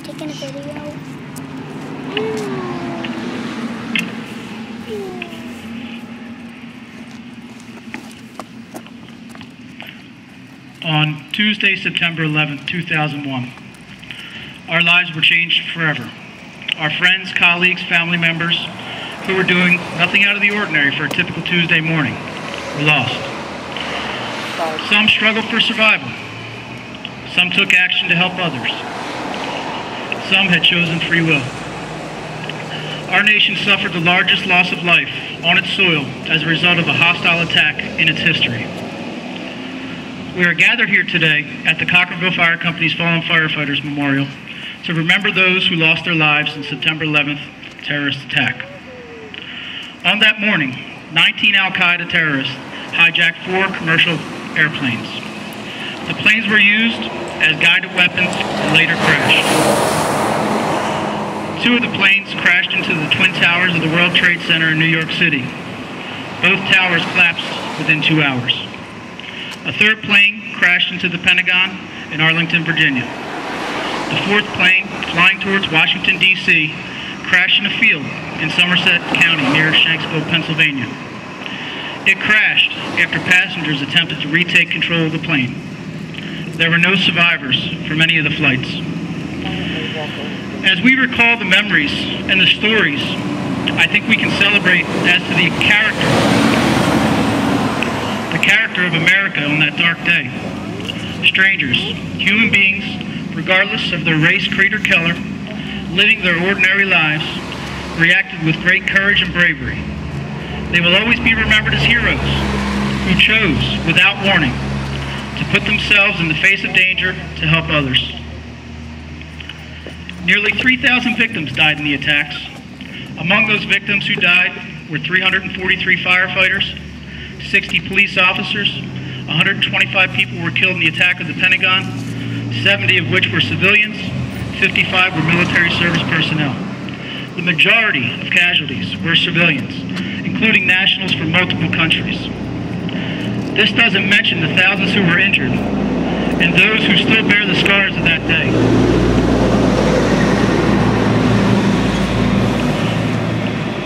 taking a video. On Tuesday, September 11th, 2001, our lives were changed forever. Our friends, colleagues, family members who were doing nothing out of the ordinary for a typical Tuesday morning were lost. Some struggled for survival. Some took action to help others. Some had chosen free will. Our nation suffered the largest loss of life on its soil as a result of a hostile attack in its history. We are gathered here today at the Cochranville Fire Company's Fallen Firefighters Memorial to remember those who lost their lives in September 11th terrorist attack. On that morning, 19 Al-Qaeda terrorists hijacked 4 commercial airplanes. The planes were used as guided weapons and later crashed. 2 of the planes crashed into the Twin Towers of the World Trade Center in New York City. Both towers collapsed within 2 hours. A 3rd plane crashed into the Pentagon in Arlington, Virginia. The 4th plane, flying towards Washington, D.C., crashed in a field in Somerset County near Shanksville, Pennsylvania. It crashed after passengers attempted to retake control of the plane. There were no survivors from any of the flights. As we recall the memories and the stories, I think we can celebrate as to the character of America on that dark day. Strangers, human beings, regardless of their race, creed, or color, living their ordinary lives, reacted with great courage and bravery. They will always be remembered as heroes who chose, without warning, to put themselves in the face of danger to help others. Nearly 3,000 victims died in the attacks. Among those victims who died were 343 firefighters, 60 police officers, 125 people were killed in the attack of the Pentagon, 70 of which were civilians, 55 were military service personnel. The majority of casualties were civilians, including nationals from multiple countries. This doesn't mention the thousands who were injured and those who still bear the scars of that day.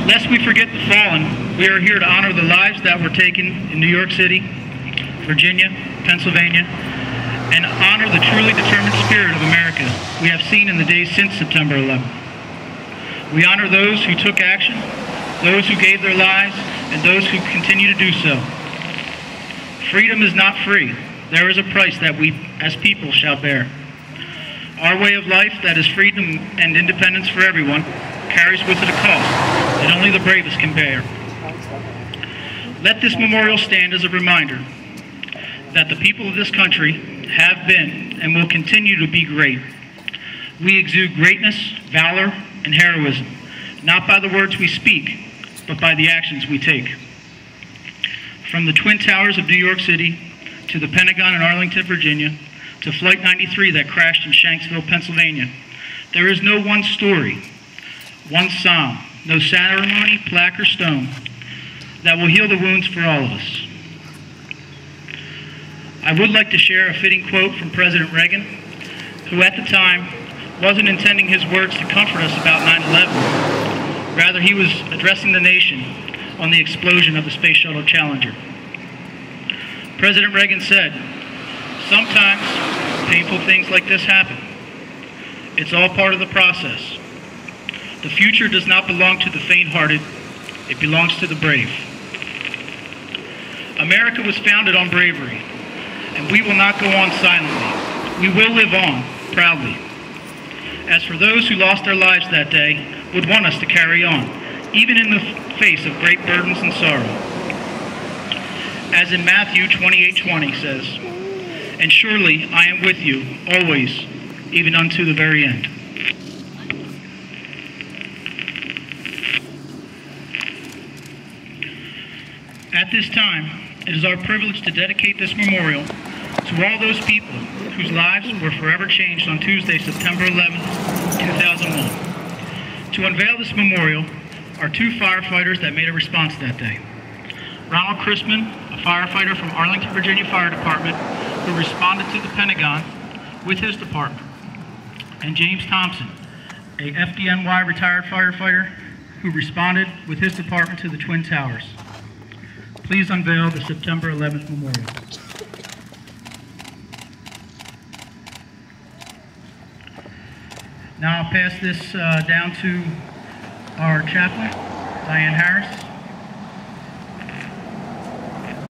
Lest we forget the fallen, we are here to honor the lives that were taken in New York City, Virginia, Pennsylvania, and honor the truly determined spirit of America we have seen in the days since September 11th. We honor those who took action, those who gave their lives, and those who continue to do so. Freedom is not free. There is a price that we, as people, shall bear. Our way of life, that is freedom and independence for everyone, carries with it a cost that only the bravest can bear. Let this memorial stand as a reminder that the people of this country have been and will continue to be great. We exude greatness, valor, and heroism, not by the words we speak, but by the actions we take. From the Twin Towers of New York City to the Pentagon in Arlington, Virginia, to Flight 93 that crashed in Shanksville, Pennsylvania, there is no one story, one psalm, no ceremony, plaque, or stone that will heal the wounds for all of us. I would like to share a fitting quote from President Reagan, who at the time wasn't intending his words to comfort us about 9/11. Rather, he was addressing the nation on the explosion of the Space Shuttle Challenger. President Reagan said, "Sometimes painful things like this happen. It's all part of the process. The future does not belong to the faint-hearted. It belongs to the brave." America was founded on bravery, and we will not go on silently. We will live on proudly. As for those who lost their lives that day, would want us to carry on, even in the face of great burdens and sorrow. As in Matthew 28:20 says, "And surely I am with you always, even unto the very end." At this time, it is our privilege to dedicate this memorial to all those people whose lives were forever changed on Tuesday, September 11th, 2001. To unveil this memorial are 2 firefighters that made a response that day. Ronald Chrisman, a firefighter from Arlington, Virginia Fire Department, who responded to the Pentagon with his department. and James Thompson, a FDNY retired firefighter who responded with his department to the Twin Towers. Please unveil the September 11th memorial. Now I'll pass this down to our chaplain, Diane Harris.